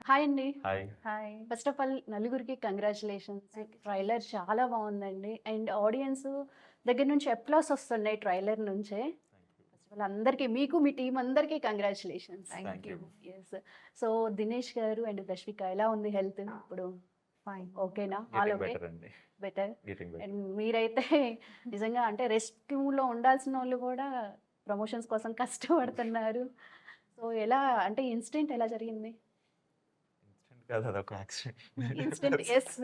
Hi అండి. Hi. Hi. First of all నలుగురికి congratulations. Trailer చాలా బాగుందండి. అండ్ ఆడియన్స్ దగ్గర నుంచి అప్లాస్ వస్తున్నాయి ట్రైలర్ నుంచే. ఫస్ట్ ఆఫ్ ఆల్ అందరికీ మీకు మీ టీం అందరికీ congratulations. Thank you. Yes. So Dinesh garu and Dashvika ఎలా ఉంది హెల్త్ ఇప్పుడు? ఫైన్. ఓకేనా? All getting okay? బెటర్ అండి. బెటర్. Getting better. అండ్ మీరైతే నిజంగా అంటే రెస్క్యూలో ఉండాల్సిన వాళ్ళు కూడా ప్రమోషన్స్ కోసం కష్టపడుతున్నారు. సో ఎలా అంటే ఇన్సిడెంట్ ఎలా జరిగింది? ఇన్స్టెంట్ కాదు, అదొక accident. Incident yes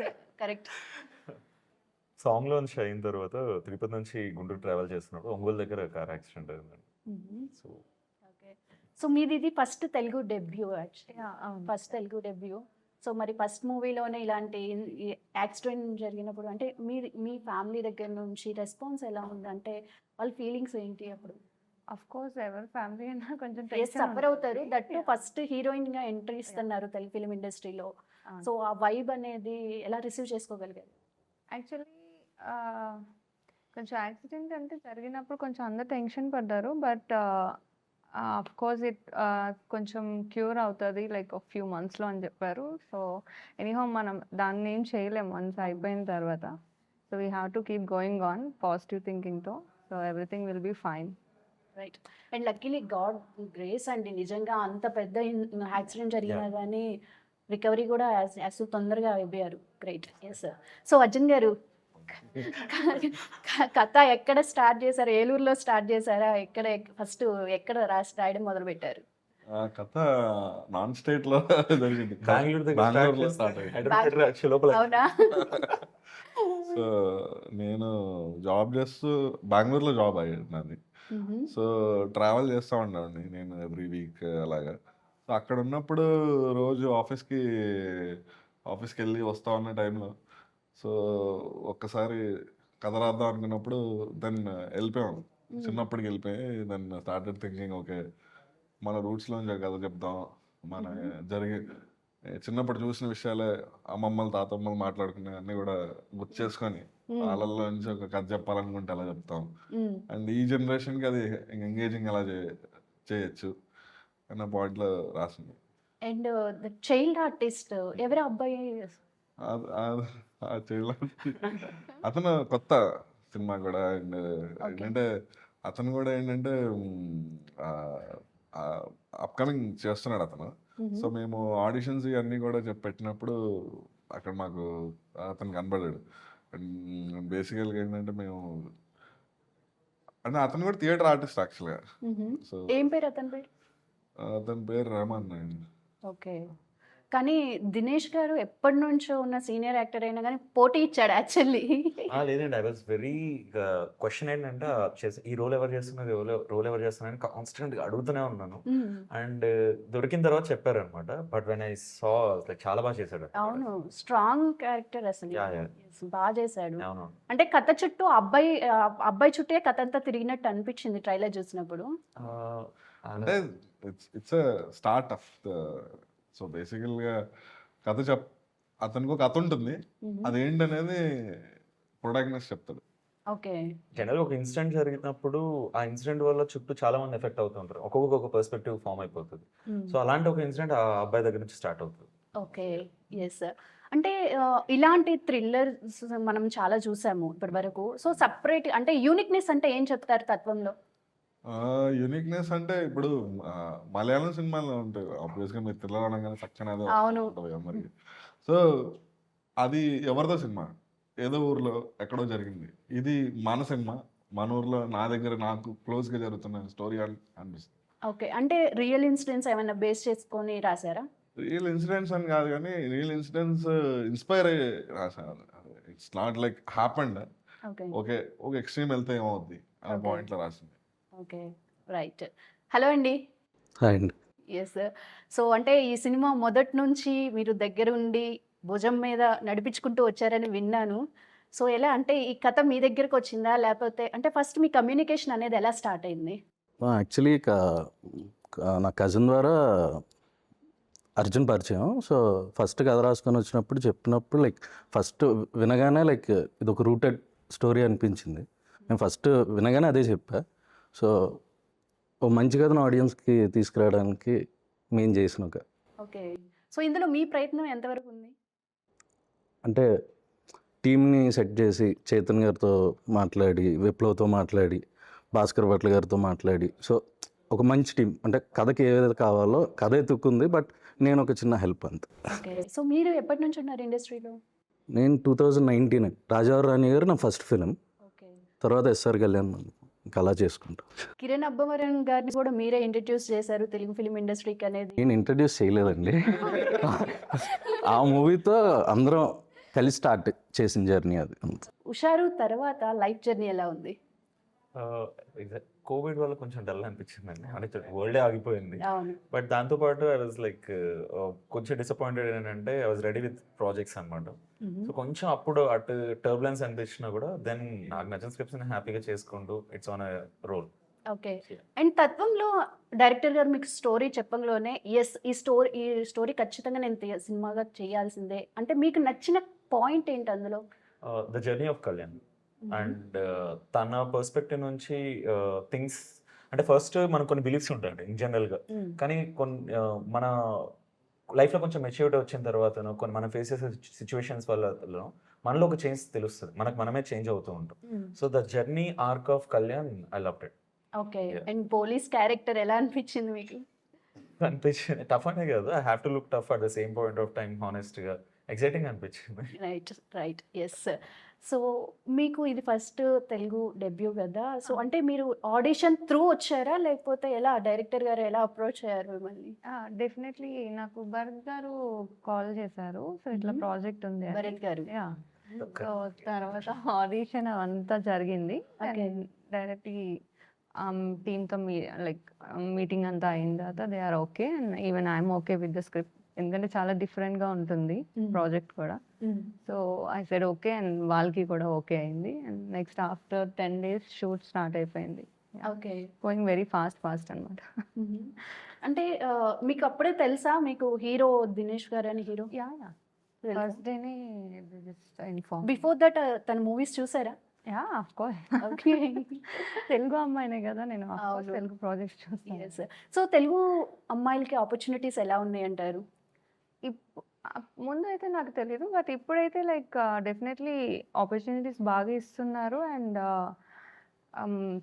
correct. Song launch అయిన తర్వాత తిరుపతి నుంచి గుంటూరు ట్రావెల్ చేస్తున్నప్పుడు ఒంగోలు దగ్గర కార్ యాక్సిడెంట్ అయిందండి. So okay. సో మీది ఇది ఫస్ట్ తెలుగు డెబ్యూ యాక్చువల్లీ. అవును. First Telugu debut. సో మరి ఫస్ట్ మూవీలోనే ఇలాంటి యాక్సిడెంట్ జరిగినప్పుడు అంటే మీ ఫ్యామిలీ దగ్గర నుంచి రెస్పాన్స్ ఎలా ఉంది? అంటే వాళ్ళ ఫీలింగ్స్ ఏంటి అప్పుడు? అఫ్ కోర్స్ ఎవరి ఫ్యామిలీ అయినా కొంచెం సఫర్ అవుతారు. దట్ ఫస్ట్ హీరోయిన్ గా ఎంట్రీ ఇస్తున్నారు తెలుగు ఫిలిం ఇండస్ట్రీలో. సో ఆ వైబ్ అనేది ఎలా రిసీవ్ చేసుకోగలిగారు? యాక్చువల్లీ కొంచెం యాక్సిడెంట్ అంటే జరిగినప్పుడు కొంచెం అందరు టెన్షన్ పడ్డారు. బట్ అఫ్ కోర్స్ కొంచెం క్యూర్ అవుతుంది లైక్ ఒక ఫ్యూ మంత్స్లో అని చెప్పారు. సో ఎనీహౌ మనం దాన్ని ఏం చేయలేము వన్స్ అయిపోయిన తర్వాత. So we have to keep going on positive థింకింగ్తో. So everything will be fine. Right. And luckily God grace అండి, నిజంగా అంత పెద్ద యాక్సిడెంట్ జరిగినా కానీ రికవరీ కూడా యాజ్ తొందరగా అయిపోయారు. గ్రేట్. ఎస్. సో అర్జున్ గారు కథ ఎక్కడ స్టార్ట్ చేశారు? ఏలూరులో స్టార్ట్ చేశారా? ఎక్కడ ఫస్ట్ ఎక్కడ రాయడం మొదలు పెట్టారు? కథ నాన్ స్టేట్ లో జరిగింది. బెంగళూరు దగ్గర బెంగళూరులో స్టార్ట్ అయ్యింది. హైదరాబాద్ యాక్చువల్ లోపల. అవునా? సో నేను జాబ్ చేస్తూ బెంగళూరులో జాబ్ అయ్యాడు నాది. సో ట్రావెల్ చేస్తూ ఉండేవాడిని నేను ఎవ్రీ వీక్ అలాగా. సో అక్కడ ఉన్నప్పుడు రోజు ఆఫీస్కి వెళ్ళి వస్తా ఉన్న టైంలో సో ఒక్కసారి కథ రాద్దాం అనుకున్నప్పుడు దెన్ వెళ్ళిపోయాం. చిన్నప్పటికి వెళ్ళిపోయి దెన్ స్టార్టెడ్ థింకింగ్ ఓకే మన రూట్స్లోంచి కథ చెప్దాం. మన జరిగే చిన్నప్పుడు చూసిన విషయాలే అమ్మమ్మలు తాతమ్మలు మాట్లాడుకునే అన్నీ కూడా గుర్తు చేసుకొని వాళ్ళల్లో నుంచి ఒక కథ చెప్పాలనుకుంటే ఎలా చెప్తాం అండ్ ఈ జనరేషన్కి అది ఎంగేజింగ్ ఎలా చేయొచ్చు అన్న పాయింట్లో రాసింది. అండ్ ద చైల్డ్ ఆర్టిస్ట్ ఎవరు అబ్బాయి? అతను కొత్త సినిమా కూడా అండ్ ఏంటంటే అతను కూడా ఏంటంటే అప్కమింగ్ చేస్తున్నాడు అతను. సో మేము ఆడిషన్స్ ఇవన్నీ కూడా పెట్టినప్పుడు అక్కడ మాకు అతను కనబడాడు. అండ్ బేసికల్గా ఏంటంటే మేము అంటే అతను కూడా థియేటర్ ఆర్టిస్ట్ యాక్చువల్గా. సో ఏం పేరు అతని పేరు? అతని పేరు రెహమాన్ అండి. ఓకే. కానీ దినేష్ గారు ఎప్పటి నుంచో ఉన్న సీనియర్ యాక్టర్ అయినా కానీ పోటీ ఇచ్చాడు యాక్చువల్లీ. లేదండి, ఐ వాజ్ వెరీ క్వశ్చన్ ఏంటంటే ఈ రోల్ ఎవరు చేస్తున్నారు, రోల్ ఎవరు చేస్తున్నారు అని కాన్స్టెంట్ గా అడుగుతూనే ఉన్నాను. అండ్ దొరికిన తర్వాత చెప్పారు అనమాట. But when I saw like చాలా బాగా చేశాడు. అవును, స్ట్రాంగ్ క్యారెక్టర్ అసలు. Yeah, yeah. Yes, బాగా చేశాడు. అవును. అంటే కథ చుట్టూ అబ్బాయి చుట్టే కథ అంతా తిరిగినట్టు అనిపించింది ట్రైలర్ చూసినప్పుడు. అంటే ఇట్స్ స్టార్ట్ ఆఫ్ సో బేసికల్గా కథ అతనికి ఒక కథ ఉంటుంది, అదేంటనేది ప్రొటాగనిస్ట్ చెప్తాడు. ఓకే. జనరల్ ఒక ఇన్సిడెంట్ జరిగినప్పుడు ఆ ఇన్సిడెంట్ వల్ల చుట్టూ చాలా మంది ఎఫెక్ట్ అవుతుంటారు, ఒక్కొక్క పర్స్పెక్టివ్ ఫామ్ అయిపోతుంది. సో అలాంటి ఒక ఇన్సిడెంట్ ఆ అబ్బాయి దగ్గర నుంచి స్టార్ట్ అవుతుంది. ఓకే. ఎస్. అంటే ఇలాంటి థ్రిల్లర్స్ మనం చాలా చూసాము ఇప్పటి వరకు. సో సపరేట్ అంటే యూనిక్నెస్ అంటే ఏం చెప్తారు తత్వంలో? యూనిక్నెస్ అంటే ఇప్పుడు మలయాళం సినిమాలో ఉంటాయి ఆబ్వియస్గా, మీరు థ్రిల్లర్ అనగానే సక్సెనా అవును. ఉంటుంది కదా మరి. సో అది ఎవరిదో సినిమా, ఏదో ఊర్లో ఎక్కడో జరిగింది. ఇది మన సినిమా, మన ఊర్లో నా దగ్గర నాకు క్లోజ్గా జరుగుతున్న స్టోరీ అనిపిస్తుంది. ఓకే. అంటే రియల్ ఇన్సిడెంట్స్ ఏమైనా బేస్ చేసుకొని రాశారా? రియల్ ఇన్సిడెంట్స్ అని కాదు కానీ రియల్ ఇన్సిడెంట్స్ ఇన్స్పైర్ అయ్యి రాశాను. It's not like happened. Okay. Okay ఒక ఎక్స్ట్రీమ్ వెళ్తే ఏమవుద్ది అనే Okay. పాయింట్లో రాసింది. ఓకే. రైట్. హలో అండి. హాయ్ అండి. ఎస్. సో అంటే ఈ సినిమా మొదటి నుంచి మీరు దగ్గరుండి భుజం మీద నడిపించుకుంటూ వచ్చారని విన్నాను. సో ఎలా అంటే ఈ కథ మీ దగ్గరకు వచ్చిందా, లేకపోతే అంటే ఫస్ట్ మీ కమ్యూనికేషన్ అనేది ఎలా స్టార్ట్ అయింది? యాక్చువల్లీ నా కజిన్ ద్వారా అర్జున్ పరిచయం. సో ఫస్ట్ కథ రాసుకొని వచ్చినప్పుడు చెప్పినప్పుడు లైక్ ఫస్ట్ వినగానే లైక్ ఇది ఒక రూటెడ్ స్టోరీ అనిపించింది. నేను ఫస్ట్ వినగానే అదే చెప్పా. సో ఓ మంచి కథను ఆడియన్స్కి తీసుకురావడానికి మేము చేసిన ఒక ఓకే. సో ఇందులో మీ ప్రయత్నం ఎంతవరకు ఉంది? అంటే టీమ్‌ని సెట్ చేసి చేతన్ గారితో మాట్లాడి, విప్లవ్‌తో మాట్లాడి, భాస్కర్ భట్ల గారితో మాట్లాడి, సో ఒక మంచి టీమ్ అంటే కథకి ఏదైతే కావాలో కథ ఎతుక్కుంది. బట్ నేను ఒక చిన్న హెల్ప్ అంతే. ఓకే. సో మీరు ఎప్పటి నుంచి ఉన్నారు ఇండస్ట్రీలో? నేను 2019 రాజావారి రాణి గారు నా ఫస్ట్ ఫిలిం. ఓకే. తర్వాత ఎస్ఆర్ కళ్యాణ్ ఇంకా అలా చేసుకుంటా. కిరణ్ అబ్బవరం గారిని కూడా మీరే ఇంట్రడ్యూస్ చేశారు తెలుగు ఫిలిం ఇండస్ట్రీకి అనేది. నేను ఇంట్రడ్యూస్ చేయలేదండి. ఆ మూవీతో అందరం కలిసి స్టార్ట్ చేసిన జర్నీ అది. హుషారు తర్వాత లైఫ్ జర్నీ ఎలా ఉంది? కోవిడ్ వల్ల కొంచెం డల్ అనిపించిందండి, అంటే వరల్డే ఆగిపోయింది. అవును. బట్ దాంతోపాటు ఐ వాజ్ లైక్ కొంచెం డిసప్పాయింటెడ్ ఏంటంటే I was ready with projects అనమాట. సో కొంచెం అప్పుడు అటు టర్బులెన్స్ అనిపించినా కూడా దెన్ నాకు నచ్చిన స్క్రిప్ట్స్ హ్యాపీగా చేసుకుంటూ it's on roll. Okay. And తత్వంలో డైరెక్టర్ గారు మీకు స్టోరీ చెప్పంలోనే ఎస్ ఈ స్టోరీ ఖచ్చితంగా నేను సినిమాగా చేయాల్సిందే అంటే మీకు నచ్చిన పాయింట్ ఏంటి అందులో? The journey of Kalyan and తన పర్స్పెక్టివ్ నుంచి థింగ్స్ అంటే ఫస్ట్ మనకు కొన్ని బిలీఫ్స్ ఉంటాయండి ఇన్ జనరల్గా, కానీ కొన్ని మన లైఫ్లో కొంచెం మెచ్యూరిటీ వచ్చిన తర్వాత కొన్ని మనం ఫేస్ చేసే సిచ్యువేషన్స్ వల్ల మనలో ఒక చేంజ్ తెలుస్తుంది, మనమే చేంజ్ అవుతూ ఉంటాం. So the journey arc of Kalyan I loved it. Okay. And police character ఎలా అనిపించింది మీకు? అనిపించింది టఫ్ అనే కాదు, I have to look tough at the same point of time, హానెస్ట్గా ఎక్సైటింగ్ అనిపించింది. Right yes. సో మీకు ఇది ఫస్ట్ తెలుగు డెబ్యూ కదా, సో అంటే మీరు ఆడిషన్ త్రూ వచ్చారా లేకపోతే ఎలా డైరెక్టర్ గారు ఎలా అప్రోచ్ అయ్యారు మిమ్మల్ని? డెఫినెట్లీ నాకు భరత్ గారు కాల్ చేశారు. సో ఇట్లా ప్రాజెక్ట్ ఉంది అని. భరత్ గారు. యా. సో తర్వాత ఆడిషన్ అవంతా జరిగింది. Okay. డైరెక్ట్లీ టీమ్తో లైక్ మీటింగ్ అంతా అయిన తర్వాత they are okay and even I'm okay with the script, ఎందుకంటే చాలా డిఫరెంట్గా ఉంటుంది ప్రాజెక్ట్ కూడా. So I said okay and వాళ్ళకి కూడా ఓకే అయింది. And next after 10 days shoot start అయిపోయింది. ఓకే. గోయింగ్ వెరీ ఫాస్ట్ అనమాట. అంటే మీకు అప్పుడే తెలుసా మీకు హీరో దినేష్ గారు అని హీరో? యా ఫస్ట్ డేనే జస్ట్ ఇన్ఫార్మ్. బిఫోర్ దట్ తన మూవీస్ చూసారా? Yeah of course. Okay. Telugu అమ్మాయినే కదా నేను, of course అవును. తెలుగు ప్రాజెక్ట్స్ చూస్తాను. ఎస్. సో తెలుగు అమ్మాయిలకి ఆపర్చునిటీస్ ఎలా ఉన్నాయి అంటారు? ముందు అయితే నాకు తెలియదు, బట్ ఇప్పుడైతే లైక్ డెఫినెట్లీ ఆపర్చునిటీస్ బాగా ఇస్తున్నారు. అండ్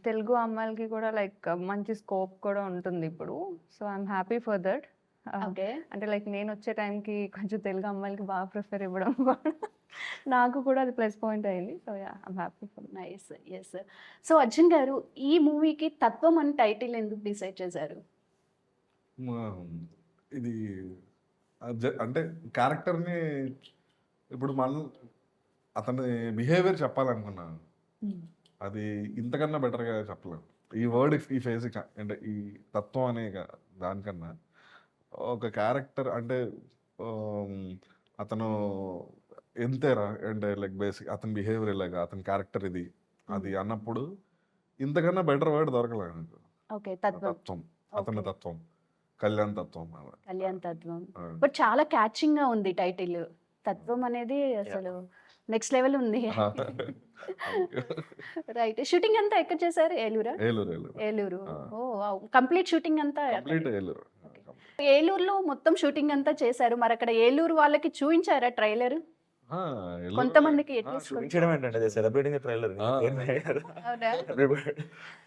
తెలుగు అమ్మాయిలకి కూడా లైక్ మంచి స్కోప్ కూడా ఉంటుంది ఇప్పుడు. So I'm happy for that. Okay. అంటే లైక్ నేను వచ్చే టైంకి కొంచెం తెలుగు అమ్మాయిలకి బాగా ప్రిఫర్ ఇవ్వడం కూడా నాకు కూడా అది ప్లస్ పాయింట్ అయింది. So yeah I'm happy for nice. Yes. So Arjun garu ఈ మూవీకి తత్వం అని టైటిల్ ఎందుకు డిసైడ్ చేశారు? ఇది అంటే క్యారెక్టర్ని ఇప్పుడు అతని బిహేవియర్ చెప్పాలనుకున్నాను, అది ఇంతకన్నా బెటర్గా చెప్పలేము. ఈ వర్డ్ ఈ ఫేజ్ అంటే ఈ తత్వం అనే దానికన్నా ఒక క్యారెక్టర్ అంటే అతను ఎంతేరా అంటే లైక్ బేసిక్ అతని బిహేవియర్ ఇలాగా, అతని క్యారెక్టర్ ఇది అది అన్నప్పుడు ఇంతకన్నా బెటర్ వర్డ్ దొరకలేదు నాకు. ఓకే. తత్వం. తత్వం, అతని తత్వం, కళ్యాణ్ తత్వం. కళ్యాణ్ తత్వం. బట్ చాలా క్యాచింగ్ గా ఉంది టైటిల్. తత్వం అనేది అసలు నెక్స్ట్ లెవెల్ ఉంది. రైట్. షూటింగ్ అంతా ఎక్కడ చేశారు? ఏలూరా? ఏలూరు. ఓ కంప్లీట్ షూటింగ్ అంతా ఏలూరు. ఏలూరులో మొత్తం షూటింగ్ అంతా చేశారు. మరి అక్కడ ఏలూరు వాళ్ళకి చూపించారా ట్రైలర్? కొంతమందికి చూపించడం ఏంటంటే సెలబ్రేటింగ్ ట్రైలర్.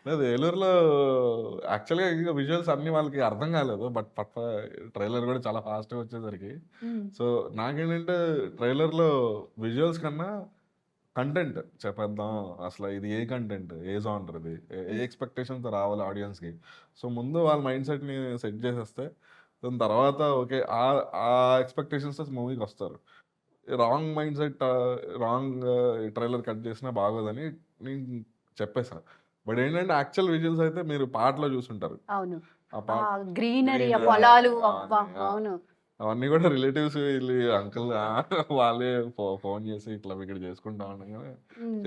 లేదు, ఏలూరులో యాక్చువల్గా ఇంకా విజువల్స్ అన్ని వాళ్ళకి అర్థం కాలేదు, బట్ ట్రైలర్ కూడా చాలా ఫాస్ట్గా వచ్చేసరికి. సో నాకేంటంటే ట్రైలర్లో విజువల్స్ కన్నా కంటెంట్ చెప్పేద్దాం, అసలు ఇది ఏ కంటెంట్, ఏ జానర్, ఇది ఏ ఎక్స్పెక్టేషన్స్ రావాలి ఆడియన్స్కి. సో ముందు వాళ్ళ మైండ్ సెట్ని సెట్ చేసేస్తే దాని తర్వాత ఓకే ఆ ఎక్స్పెక్టేషన్స్ మూవీకి వస్తారు. Wrong mind set, wrong trailer cut చేసినా బాగోదని నేను చెప్పేసాను. బట్ ఏంటంటే యాక్చువల్ విజువల్స్ అయితే మీరు పాటలో చూసుంటారు. అవును. ఆ గ్రీనరీ, పొలాలు, అవును. అవన్నీ కూడా రిలేటివ్స్ వీళ్ళు అంకుల్ వాళ్ళే ఫోన్ చేసి ఇట్లా ఇక్కడ చేసుకుంటా ఉండగానే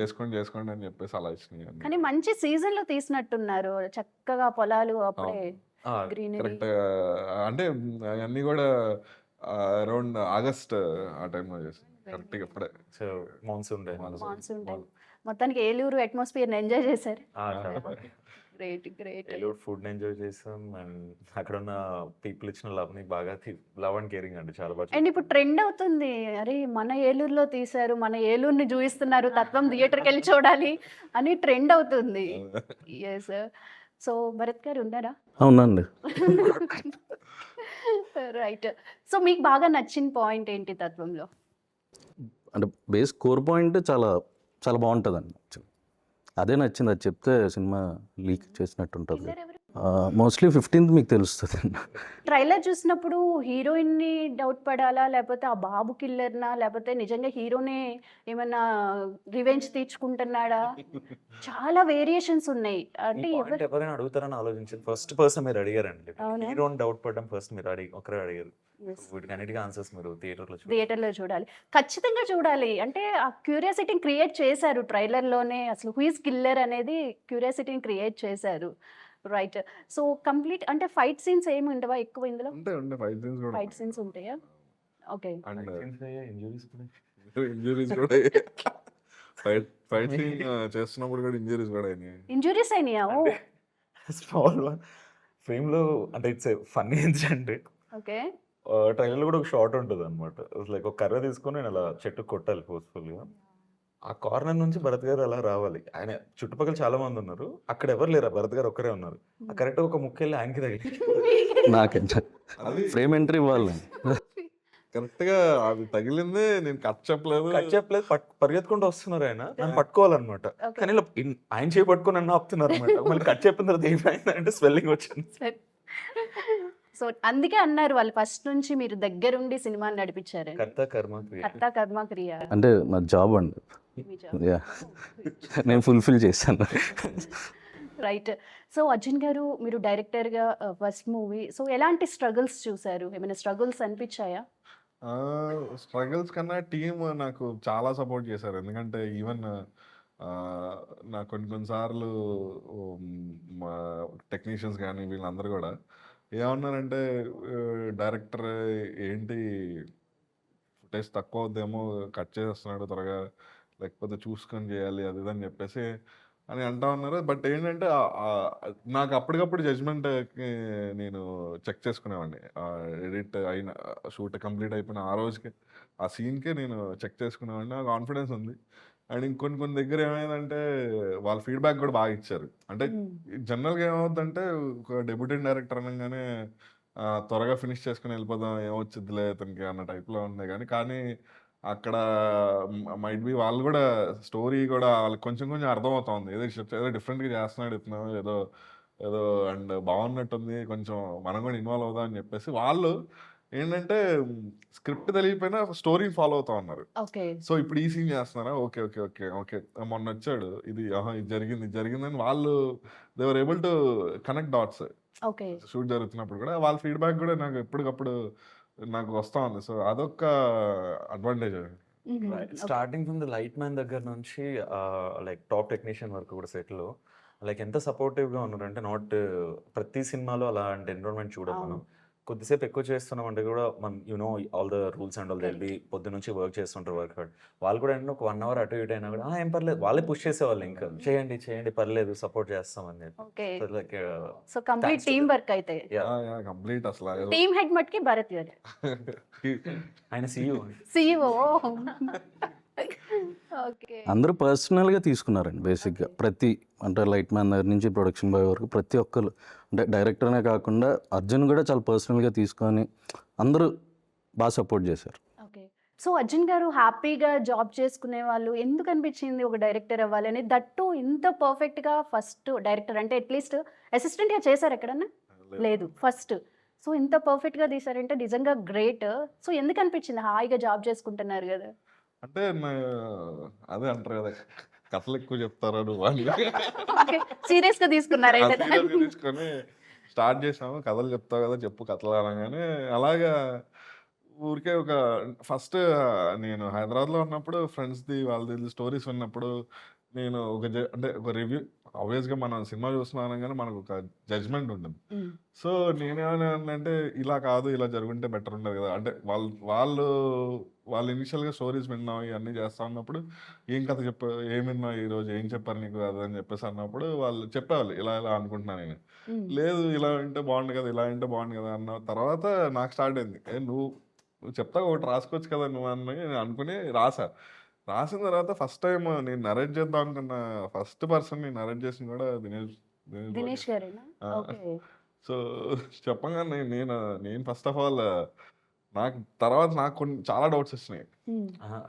చేసుకోండి అని చెప్పేసి అలా ఇచ్చినాయి. కానీ మంచి సీజన్ లో తీసినట్టున్నారు, చక్కగా పొలాలు అప్పుడే గ్రీనరీ. కరెక్ట్. అంటే అవన్నీ కూడా అరౌండ్ ఆగస్ట్ ఆ టైంలో చేస్తాం కరెక్ట్గా ఇప్పుడే. So monsoon time. మొత్తానికి ఏలూరు అట్మాస్ఫియర్ ఎంజాయ్ చేశారు. Great great. Eluru food enjoy చేసాం అండ్ అక్కడ ఉన్న పీపుల్ ఇచ్చిన లవ్ని బాగా లవ్ అండ్ కేరింగ్ అండి చాలా బాగా అండ్ ఇప్పుడు ట్రెండ్ అవుతుంది, అరే మన ఏలూరులో తీశారు, మన ఏలూరుని చూపిస్తున్నారు, తత్వం థియేటర్కి వెళ్ళి చూడాలి అని ట్రెండ్ అవుతుంది. ఎస్. సో భరత్ గారు ఉన్నారా? అవునండి. రైట్. సో మీకు బాగా నచ్చిన పాయింట్ ఏంటి తత్వంలో? అంటే బేస్ కోర్ పాయింట్ చాలా చాలా బాగుంటుందండి. అదే నచ్చింది, అది చెప్తే సినిమా లీక్ చేసినట్టు ఉంటుంది. మోస్ట్లీ 15th మీకు తెలుస్తుంది అండి. ట్రైలర్ చూసినప్పుడు హీరోయిన్ని డౌట్ పడాలా, లేకపోతే ఆ బాబు కిల్లర్నా, లేకపోతే నిజంగా హీరోనే ఏమన్నా రివెంజ్ తీర్చుకుంటున్నాడా? చాలా వేరియేషన్స్ ఉన్నాయి. అంటే ఎవరు ఎవరైనా అడుగుతారని ఆలోచించింది ఫస్ట్ పర్సన్ మీరు అడిగారండి. అవునా? హీరోని డౌట్ పడడం ఫస్ట్ మీరు ఒకరే అడిగారు. వీటికి అన్నిటికీ ఆన్సర్స్ మీరు థియేటర్లో చూడాలి, ఖచ్చితంగా చూడాలి. అంటే ఆ క్యూరియాసిటీని క్రియేట్ చేశారు ట్రైలర్లోనే, అసలు హూ ఈస్ కిల్లర్ అనేది క్యూరియాసిటీని క్రియేట్ చేశారు. రైట్. సో కంప్లీట్ అంటే ఫైట్ సీన్స్ ఏమి ఉండవా ఎక్కువ ఇందులో? ఉంటే ఫైట్ సీన్స్ కూడా ఫైట్ సీన్స్ ఉంటాయా? ఓకే. అండ్ ఇంజురీస్ కూడా ఇంజరీస్ కూడా ఫైట్ సీన్ చేస్తున్నప్పుడు కూడా ఇంజరీస్ కూడా అయినాయి. ఇంజురీస్ అయినాయా? ఓ స్మాల్ వన్ ఫ్రేమ్ లో అంటే it's funny incident. Okay. Trailer లో కూడా ఒక షార్ట్ ఉంటుంది అనమాట. లైక్ ఒక కర్ర తీసుకొని నేను అలా చెట్టు కొట్టాలి ఫోర్స్ఫుల్ గా. ఆ కార్నర్ నుంచి భరత్ గారు అలా రావాలి. ఆయన చుట్టుపక్కల చాలా మంది ఉన్నారు, అక్కడ ఎవరు లేరు, భరత్ గారు ఒక్కరే ఉన్నారు. కరెక్ట్ ఒక ముక్కెళ్ళి ఆయనకి తగిలి నాకంటే ఫ్రేమ్ ఎంట్రీ ఇవ్వాలి. కరెక్ట్ గా అది తగిలింది, నేను కట్ చెప్పలేదు. పరిగెత్తుకుంటూ వస్తున్నారు, ఆయన నన్ను పట్టుకోవాలన్నమాట. Okay. కానీ ఇలా ఆయన చేయి పట్టుకొని నన్ను ఆపుతున్నారు అనమాట. మళ్ళీ కట్ చెప్పిన తర్వాత ఏమైందంటే స్వెల్లింగ్ వచ్చింది. సో అందుకే అన్నారు వాళ్ళు ఫస్ట్ నుంచి మీరు దగ్గరుండి సినిమాని నడిపించారు. కర్త కర్మ క్రియ. కర్త కర్మ క్రియ. అంటే నా జాబ్ అండి. యా, నేను ఫుల్ఫిల్ చేశాను. రైట్. సో అర్జున్ గారు, మీరు డైరెక్టర్గా ఫస్ట్ మూవీ, సో ఎలాంటి స్ట్రగుల్స్ చూసారు? ఏమైనా స్ట్రగుల్స్ అనిపించాయా? స్ట్రగుల్స్ కన్నా టీమ్ నాకు చాలా సపోర్ట్ చేశారు. ఎందుకంటే ఈవెన్ నాకు కొన్నిసార్లు మా టెక్నీషియన్స్ కానీ వీళ్ళందరూ కూడా ఏమన్నారంటే, డైరెక్టర్ ఏంటి ఫుటేజ్ తక్కువ అవుద్దేమో, కట్ చేసేస్తున్నాడు త్వరగా, లేకపోతే చూసుకొని చేయాలి అది ఇది అని చెప్పేసి అని అంటా ఉన్నారు. బట్ ఏంటంటే నాకు అప్పటికప్పుడు జడ్జ్మెంట్ నేను చెక్ చేసుకునేవాడిని. ఎడిట్ అయిన షూట్ కంప్లీట్ అయిపోయిన ఆ రోజుకి ఆ సీన్కే నేను చెక్ చేసుకునేవాడిని. నాకు కాన్ఫిడెన్స్ ఉంది. అండ్ ఇంకొన్ని దగ్గర ఏమైందంటే వాళ్ళ ఫీడ్బ్యాక్ కూడా బాగా ఇచ్చారు. అంటే జనరల్గా ఏమవుతుందంటే ఒక డెబ్యూటెంట్ డైరెక్టర్ అనగానే త్వరగా ఫినిష్ చేసుకుని వెళ్ళిపోదాం, ఏమొచ్చిద్దిలే అతనికి అన్న టైప్లో ఉంది. కానీ అక్కడ మైట్ బి వాళ్ళు కూడా స్టోరీ కూడా వాళ్ళకి కొంచెం కొంచెం అర్థమవుతుంది. ఏదో డిఫరెంట్గా చేస్తున్నాడు ఇతను, ఏదో ఏదో అండ్ బాగున్నట్టుంది, కొంచెం మనం కూడా ఇన్వాల్వ్ అవుదాం అని చెప్పేసి వాళ్ళు ఏంటంటే స్క్రిప్ట్ తెలియకపోయినా స్టోరీని ఫాలో అవుతా ఉన్నారు. ఓకే. సో ఇప్పుడు ఈ సీన్ చేస్తున్నారా, ఓకే ఓకే ఓకే ఓకే మొన్న వచ్చాడు, ఇది ఇది జరిగిందని వాళ్ళు they were able to connect dots. Okay. Shoot జరుగుతున్నప్పుడు కూడా వాళ్ళ ఫీడ్బ్యాక్ కూడా నాకు ఎప్పటికప్పుడు నాకు వస్తూ ఉంది. సో అదొక advantage. Starting from the light man దగ్గర నుంచి లైక్ టాప్ టెక్నీషియన్ వరకు కూడా సెట్లో లైక్ ఎంత సపోర్టివ్గా ఉన్నారంటే, నాట్ ప్రతి సినిమాలో అలాంటి ఎన్విరాన్మెంట్ చూడం మనం. కొద్దిసేపు ఎక్కువ చేస్తున్నాం అంటే కూడా మనం all the rules and all వెళ్ళి పొద్దు నుంచి వర్క్ చేస్తుంటారు, వర్క్ వాళ్ళు కూడా ఏంటంటే ఒక 1 hour అటు ఇటు అయినా కూడా ఏం పర్లేదు, వాళ్ళే పుష్ చేసేవాళ్ళు, ఇంకా చేయండి పర్లేదు సపోర్ట్ చేస్తాం అని ఓకే. చెప్పి. Like so complete team work అయితే. కంప్లీట్ అసలు టీమ్ హెడ్ మట్కి భరత్ గారు, ఆయన CEO. ఓకే. అందరూ పర్సనల్గా తీసుకున్నారండి బేసిక్గా. ప్రతి అంటే లైట్ మ్యాన్ దగ్గర నుంచి ప్రొడక్షన్ బాయ్ వరకు ప్రతి ఒక్కరు, అంటే డైరెక్టర్నే కాకుండా అర్జున్ కూడా చాలా పర్సనల్గా తీసుకొని అందరూ బాగా సపోర్ట్ చేశారు. ఓకే. సో అర్జున్ గారు హ్యాపీగా జాబ్ చేసుకునే వాళ్ళు ఎందుకు అనిపించింది ఒక డైరెక్టర్ అవ్వాలని? దట్టు ఇంత పర్ఫెక్ట్గా ఫస్ట్ డైరెక్టర్ అంటే అట్లీస్ట్ అసిస్టెంట్గా చేశారు ఎక్కడన్నా? లేదు, ఫస్ట్. సో ఇంత పర్ఫెక్ట్గా తీశారంటే నిజంగా గ్రేట్. సో ఎందుకు అనిపించింది హాయిగా జాబ్ చేసుకుంటున్నారు కదా? అంటే అదే అంటారు కదా, కథలు ఎక్కువ చెప్తారా నువ్వు వాళ్ళు. సీరియస్గా తీసుకున్నారు అయితే దాన్ని? తీసుకొని స్టార్ట్ చేసాము, కథలు చెప్తావు కదా చెప్పు కథలు అనగానే అలాగా ఊరికే ఒక ఫస్ట్ నేను హైదరాబాద్లో ఉన్నప్పుడు ఫ్రెండ్స్ది వాళ్ళది స్టోరీస్ విన్నప్పుడు నేను అంటే ఒక రివ్యూ, ఆబ్వియస్గా మనం సినిమా చూస్తున్నాం కానీ మనకు ఒక జడ్జ్మెంట్ ఉంటుంది. సో నేనేమన్నా ఇలా కాదు, ఇలా జరుగుంటే బెటర్ ఉండదు కదా. అంటే వాళ్ళు ఇనిషియల్గా స్టోరీస్ విన్నాం ఇవన్నీ చేస్తా ఉన్నప్పుడు ఏం కథ చెప్పావు, ఏం విన్నావు ఈరోజు, ఏం చెప్పారు నీకు అది అని చెప్పేసి అన్నప్పుడు వాళ్ళు చెప్పేవాళ్ళు ఇలా ఇలా అనుకుంటున్నాను నేను. లేదు ఇలా వింటే బాగుండు కదా, ఇలా వింటే బాగుండు కదా అన్న తర్వాత నాకు స్టార్ట్ అయింది, నువ్వు చెప్తావు ఒకటి రాసుకోవచ్చు కదా నువ్వు అని నేను అనుకుని రాసిన తర్వాత ఫస్ట్ టైం నేను నరేట్ చేద్దాం అనుకున్న ఫస్ట్ పర్సన్ నేను నరేట్ చేసింది కూడా దినేష్ గారేనా? ఆ, ఓకే. సో చెప్పగానే నేను ఫస్ట్ ఆఫ్ ఆల్ నాకు కొన్ని చాలా డౌట్స్ వచ్చినాయి. ఆహా,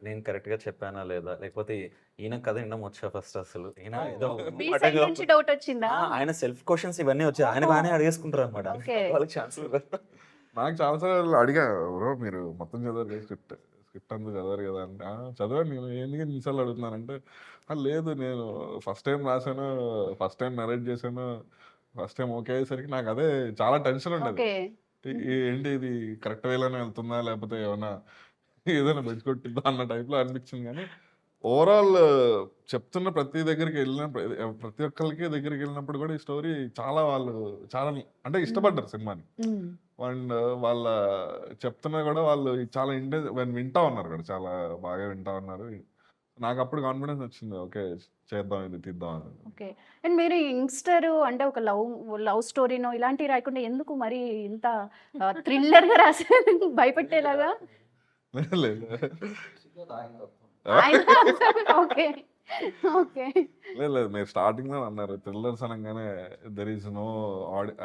నేను కరెక్ట్ గా చెప్పానా లేదా, లేకపోతే ఈయన కథ వినడం వచ్చా ఫస్ట్ అసలు ఈయన ఏదో మీ సైడ్ నుంచి డౌట్ వచ్చిందా? ఆయన సెల్ఫ్ క్వశ్చన్స్ ఇవన్నీ వచ్చాయి, ఆయన బాగానే అడిగేసుకుంటారు అనమాట. ఓకే. వాళ్ళకి ఛాన్స్ నాకు చాలాసార్లు అడిగా, బ్రో మీరు మొత్తం చదవరు స్క్రిప్ట్ అంతా చదవరు కదా అంటే, చదివాను నేను, ఎందుకు ఎన్నిసార్లు అడుగుతున్నానంటే, లేదు నేను ఫస్ట్ టైం రాశాను, ఫస్ట్ టైం నరేట్ చేశాను, ఫస్ట్ టైం ఓకే అయ్యేసరికి నాకు అదే చాలా టెన్షన్ ఉండేది. ఓకే. ఏంటి ఇది కరెక్ట్ వేలోనే వెళ్తుందా లేకపోతే ఏదైనా బెడ్కొట్టిద్దా అన్న టైప్లో అనిపించింది. కానీ ఓవరాల్ చెప్తున్న ప్రతి ఒక్కరికి దగ్గరికి వెళ్ళినప్పుడు కూడా ఈ స్టోరీ వాళ్ళు చాలా అంటే ఇష్టపడ్డారు సినిమాని. అండ్ వాళ్ళ చెప్తున్నా కూడా వాళ్ళు చాలా వింటా ఉన్నారు కూడా, చాలా బాగా వింటా ఉన్నారు. నాకు అప్పుడు కాన్ఫిడెన్స్ వచ్చింది, ఓకే చేద్దాం, ఇది తీద్దాం అని. ఓకే. అండ్ మీరు యంగ్స్టర్ అంటే ఒక లవ్ స్టోరీనో ఇలాంటివి రాయకుండా ఎందుకు మరి ఇంత థ్రిల్లర్గా రాశారు, భయపెట్టేలాగా? లేదు ఓకే. ఓకే. లేదు మీరు స్టార్టింగ్ లో అన్నారు థ్రిల్లర్స్ అనగానే దెర్ ఈస్ నో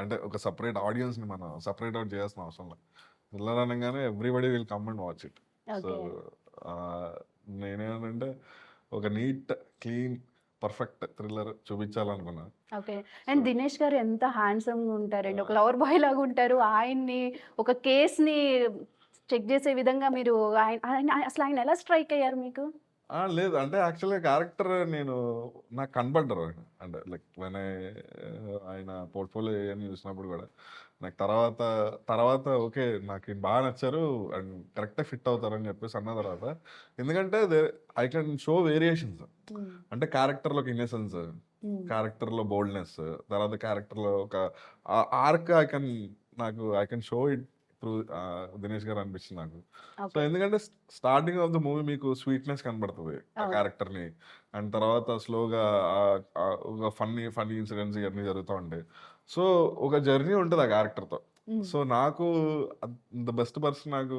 అంటే ఒక సపరేట్ ఆడియన్స్ ని మనం సపరేట్ అవుట్ చేయాల్సిన అవసరం లేదు. థ్రిల్లర్ అనగానే everybody will come and watch it. So నేనేమంటే ఒక నీట్ క్లీన్ పర్ఫెక్ట్ థ్రిల్లర్ చూపించాలనుకున్నా. ఓకే. అండ్ దినేష్ గారు ఎంత హ్యాండ్సమ్గా ఉంటారండి, ఒక లవర్ బాయ్ లాగా ఉంటారు. ఆయన్ని ఒక కేస్ని చెక్ చేసే విధంగా మీరు అసలు ఆయన ఎలా స్ట్రైక్ అయ్యారు మీకు? లేదు అంటే యాక్చువల్గా క్యారెక్టర్ నాకు కనపడ్డారు ఆయన. అంటే లైక్ ఆయన పోర్ట్ఫోలియో ఏమని చూసినప్పుడు కూడా నాకు తర్వాత ఓకే నాకు ఈయన బాగా నచ్చారు అండ్ కరెక్ట్గా ఫిట్ అవుతారని చెప్పేసి అన్న తర్వాత, ఎందుకంటే ఐ కెన్ షో వేరియేషన్స్. అంటే క్యారెక్టర్లో ఒక ఇన్నసెన్స్, క్యారెక్టర్లో బోల్డ్నెస్, తర్వాత క్యారెక్టర్లో ఒక arc I can show it through Dinesh గారు అనిపించింది నాకు. సో ఎందుకంటే స్టార్టింగ్ ఆఫ్ ద మూవీ మీకు స్వీట్నెస్ కనబడుతుంది ఆ క్యారెక్టర్ ని, అండ్ తర్వాత స్లోగా ఒక ఫన్నీ ఇన్సిడెంట్స్ ఇవన్నీ జరుగుతూ ఉంటాయి. సో ఒక జర్నీ ఉంటుంది ఆ క్యారెక్టర్ తో. సో నాకు ద బెస్ట్ పర్సన్ నాకు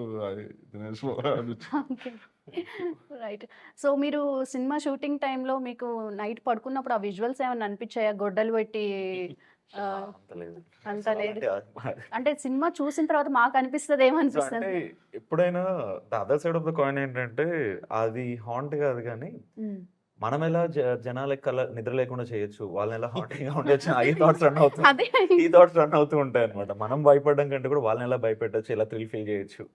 దినేష్ రైట్. సో మీరు సినిమా షూటింగ్ టైంలో మీకు నైట్ పడుకున్నప్పుడు ఆ విజువల్స్ ఏమైనా అనిపించాయా, గొడ్డలు పెట్టి? అంత లేదు. అంటే సినిమా చూసిన తర్వాత మాకు అనిపిస్తుంది ఏమనిపిస్తుంది? ఎప్పుడైనా the other side of the coin ఏంటంటే అది హాంట్ కాదు, కానీ మనం ఎలా జనాలకి నిద్ర లేకుండా చేయొచ్చు, వాళ్ళని ఎలా హాంటింగ్ ఉండొచ్చు, ఈ థాట్స్ రన్ అవుతూ ఉంటాయి అనమాట. మనం భయపడడం కంటే కూడా వాళ్ళని ఎలా భయపెట్టచ్చు, ఎలా థ్రిల్ ఫీల్ చేయొచ్చు,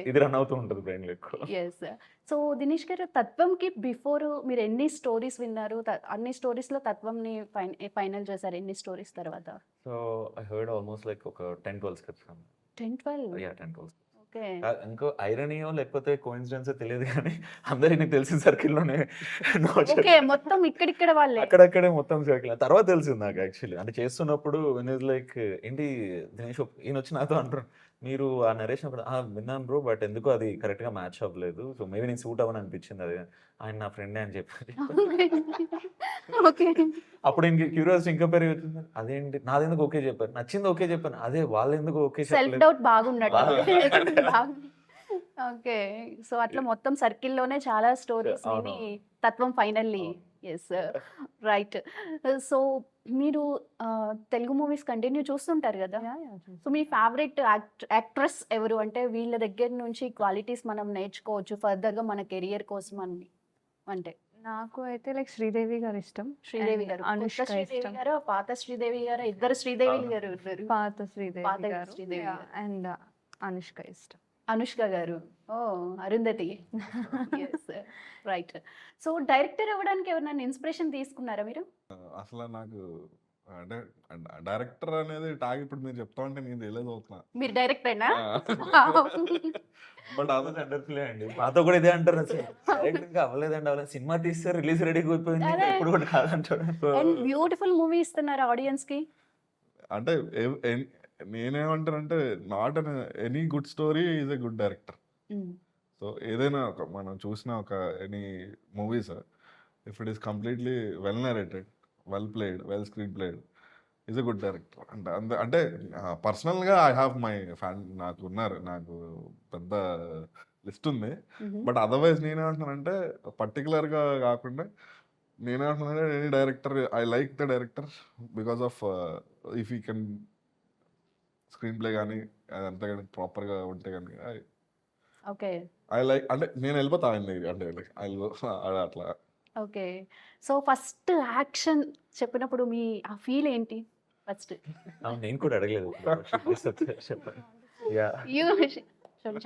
ఇది రన్ అవుతూ ఉంటుంది బ్రెయిన్ లో ఎక్కువ. ఎస్. సో దినేష్ గారు, తత్వంకి బిఫోర్ మీరు ఎన్ని స్టోరీస్ విన్నారు? అన్ని స్టోరీస్ లో తత్వంని ఫైనల్ చేశారు ఎన్ని స్టోరీస్ తర్వాత? So I heard almost like ఒక 10-12 స్క్రిప్ట్స్. 10-12? యా 10-12. ఓకే. ఇంకో ఐరనీయో లేకపోతే కోఇన్సిడెన్స్ తెలియదు, కానీ అందరికి నాకు తెలిసిన సర్కిల్లోనే ఓకే, మొత్తం ఇక్కడిక్కడ వాళ్ళే అక్కడక్కడే మొత్తం సర్కిల్. తర్వాత తెలిసింది నాకు యాక్చువల్లీ, అంటే చేస్తున్నప్పుడు లైక్ ఏంటి దినేష్ ఈయన వచ్చి నాతో అంటారు, మీరు ఆ నరేషన్ అప్పుడు విన్నాను బ్రో, బట్ ఎందుకు అది కరెక్ట్ గా మ్యాచ్ అవ్వలేదు, సో మేబీ నేను సూట్ అవ్వని అనిపించింది, అది ఆయన నా ఫ్రెండే అని చెప్పి. ఓకే. అప్పుడు ఇంక క్యూరియాసిటీ ఇంకా పెరుగుతుంది, అదేంటి నాది ఎందుకు ఓకే చెప్పారు, నచ్చింది ఓకే చెప్పాను, అదే వాళ్ళు ఎందుకు ఓకే సెల్ఫ్ డౌట్ బాగున్నట్టు. ఓకే. సో అట్లా మొత్తం సర్కిల్లోనే చాలా స్టోరీస్ విని తత్వం ఫైనల్లీ. Yes, right. సో మీరు తెలుగు మూవీస్ కంటిన్యూ చూస్తుంటారు కదా, సో మీ ఫేవరెట్ యాక్ట్రెస్ ఎవరు? అంటే వీళ్ళ దగ్గర నుంచి క్వాలిటీస్ మనం నేర్చుకోవచ్చు ఫర్దర్గా మన కెరియర్ కోసం అని. అంటే నాకు అయితే లైక్ శ్రీదేవి గారు ఇష్టం. శ్రీదేవి గారు, అనుష్క శ్రీదేవి ఇష్టం. గారు, పాత శ్రీదేవి గారు, ఇద్దరు శ్రీదేవి గారు ఉన్నారు. పాత శ్రీదేవి గారు శ్రీదేవి గారు. అండ్ అనుష్క ఇష్టం. అనుష్క గారు, ఓ అరుంధతి. రైట్. సో డైరెక్టర్ అవ్వడానికి ఎవరైనా ఇన్స్పిరేషన్ తీసుకున్నారా మీరు? అసలు నాకు అంటే డైరెక్టర్ అనేది ట్యాగ్ ఇప్పుడు మీరు చెప్తా ఉంటే నేను రియలైజ్ అవుతున్నా. మీరు డైరెక్టరేనా? బట్ అదే జెండర్ ప్లే అండి. మాతో కూడా ఇదే అంటారు అసలు. డైరెక్ట్ ఇంకా అవ్వలేదండి సినిమా తీస్తే రిలీజ్ రెడీగా అయిపోయింది అదే. ఇప్పుడు కూడా కాదంటాడు. అండ్ బ్యూటిఫుల్ మూవీ ఇస్తున్నారు ఆడియన్స్‌కి. అంటే నేనేమంటానంటే not any good story is a good director. హ్మ్. సో ఏదైనా మనం చూసిన ఒక any movies if it is completely well narrated, well played, well screen played is a good director. అంటే పర్సనల్గా ఐ హ్యావ్ మై ఫ్యాన్, నాకు పెద్ద లిస్ట్ ఉంది. హుహు. బట్ అదర్వైజ్ నేనేమంటున్నానంటే పర్టికులర్గా కాకుండా నేనేమంటున్నానంటే any director I like the director because of if you can screen play కానీ అదంతా కానీ ప్రాపర్గా ఉంటే కానీ ఓకే. I like. అంటే నేను వెళ్ళిపోతా ఆయన అంటే అట్లా. ఓకే. సో ఫస్ట్ యాక్షన్ చెప్పినప్పుడు మీ ఆ ఫీల్ ఏంటి ఫస్ట్? అవును, నేను కూడా అడగలేదు. చెప్పండి. యా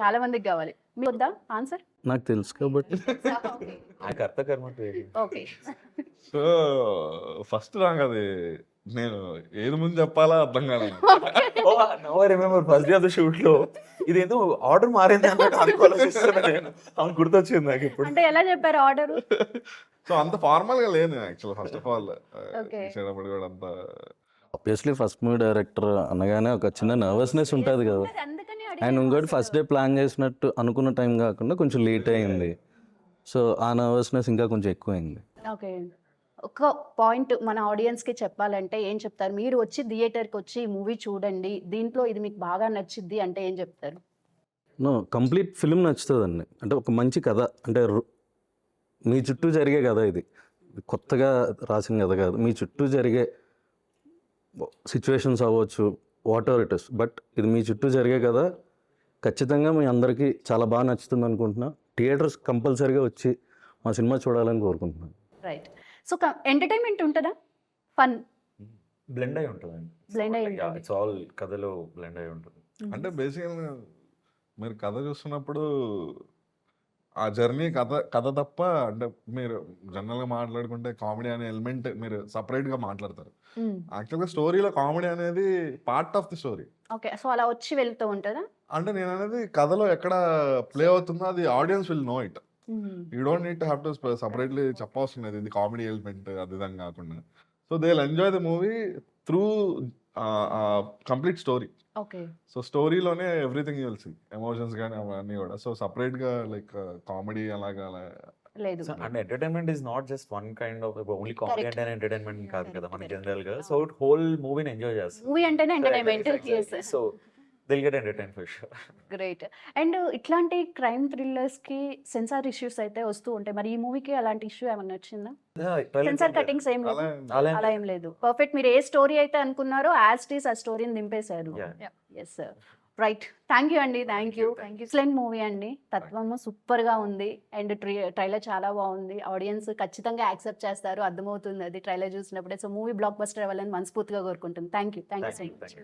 చాలా మందికి కావాలి. మీకు వద్దా ఆన్సర్? నాకు తెలుసు కాబట్టి నాకు అర్థ కర్మ ఓకే. సో ఫస్ట్ నాకు అది నేను ఏది ముందు చెప్పాలా అర్థం కాదు. Now I remember first day of the shoot లో ఇదేదో ఆర్డర్ మారింది అన్నట్టు అనుకోలేస్తున్నా నేను. అవును, గుర్తొచ్చింది నాకు ఇప్పుడు. అంటే ఎలా చెప్పారు ఆర్డర్? సో అంత ఫార్మల్ గా లేదు actual first of all Okay. చేసేటప్పుడు కూడా అంత. ఆబ్వియస్లీ ఫస్ట్ మూవీ డైరెక్టర్ అనగానే ఒక చిన్న నర్వస్నెస్ ఉంటుంది కదా. అందుకని అండ్ ఇంకోటి ఫస్ట్ డే ప్లాన్ చేసినట్టు అనుకున్న టైం కాకుండా కొంచెం లేట్ అయింది. సో ఆ నర్వస్నెస్ ఇంకా కొంచెం ఎక్కువైంది. ఓకే. ఒక పాయింట్ మన ఆడియన్స్‌కి చెప్పాలంటే ఏం చెప్తారు? మీరు వచ్చి థియేటర్‌కి వచ్చి ఈ మూవీ చూడండి, దీంట్లో ఇది మీకు బాగా నచ్చిద్ది అంటే ఏం చెప్తారు? కంప్లీట్ ఫిలిం నచ్చుతుందండి. అంటే ఒక మంచి కథ, అంటే మీ చుట్టూ జరిగే కథ, ఇది కొత్తగా రాసిన కథ కాదు. మీ చుట్టూ జరిగే సిచ్యువేషన్స్ అవ్వచ్చు, what ever it is, but ఇది మీ చుట్టూ జరిగే కదా. ఖచ్చితంగా మీ అందరికీ చాలా బాగా నచ్చుతుంది అనుకుంటున్నా. థియేటర్స్ కంపల్సరీగా వచ్చి మా సినిమా చూడాలని కోరుకుంటున్నాను. రైట్. సో ఎంటర్టైన్మెంట్ ఉంటుందా? ఫన్ బ్లెండ్ అయి ఉంటుందండి. Blend అయి ఉంటుంది. ఇట్స్ ఆల్ కథలో బ్లెండ్ అయి ఉంటుంది. అంటే బేసిక్గా మీరు కథ చూస్తున్నప్పుడు ఆ జర్నీ కథ తప్ప, అంటే మీరు జనరల్గా మాట్లాడుకుంటే కామెడీ అనే ఎలిమెంట్ మీరు సపరేట్గా మాట్లాడతారు. యాక్చువల్గా స్టోరీలో కామెడీ అనేది part of the story. Okay. So అలా వచ్చి వెళ్తూ ఉంటుందా? అంటే నేను అనేది కథలో ఎక్కడ ప్లే అవుతుందో అది audience will know it. You don't need to have to separately చెప్పవలసిన ఇది కామెడీ ఎలిమెంట్ అది విధంగా కాకుండా. So they will enjoy the movie through complete story. Okay. So స్టోరీలోనే everything you will see, emotions కానీ అవన్నీ కూడా. సో సపరేట్గా లైక్ కామెడీ అలాగా లేదు. And entertainment is not just one kind of only comedy Correct. అంటే ఎంటర్టైన్మెంట్ కాదు కదా మనకి Correct. జనరల్ గా. సో హోల్ మూవీని ఎంజాయ్ చేస్తారు. మూవీ అంటేనే entertainment. So they'll get entertain for sure. Great. And ఇట్లాంటి క్రైమ్ థ్రిల్లర్స్‌కి సెన్సార్ ఇష్యూస్ అయితే వస్తూ ఉంటాయి. మరి ఈ మూవీకి అలాంటి ఇష్యూ ఏమన్నా వచ్చిందా? సెన్సార్ కటింగ్స్ ఏం లేదు. అలా అలా ఏం లేదు. పర్ఫెక్ట్. మీరు ఏ స్టోరీ అయితే అనుకున్నారో యాజ్ ఇట్ ఈస్ ఆ స్టోరీని దింపేశారు. Yes sir. Right. Thank you అండి. Thank you. ఎక్సలెంట్ మూవీ అండి. తత్వము సూపర్గా ఉంది. అండ్ ట్రైలర్ చాలా బాగుంది. ఆడియన్స్ ఖచ్చితంగా యాక్సెప్ట్ చేస్తారు, అర్థమవుతుంది అది ట్రైలర్ చూసినప్పుడే. సో మూవీ బ్లాక్ బస్టర్ అవ్వాలని మనస్ఫూర్తిగా కోరుకుంటుంది. Thank you so much.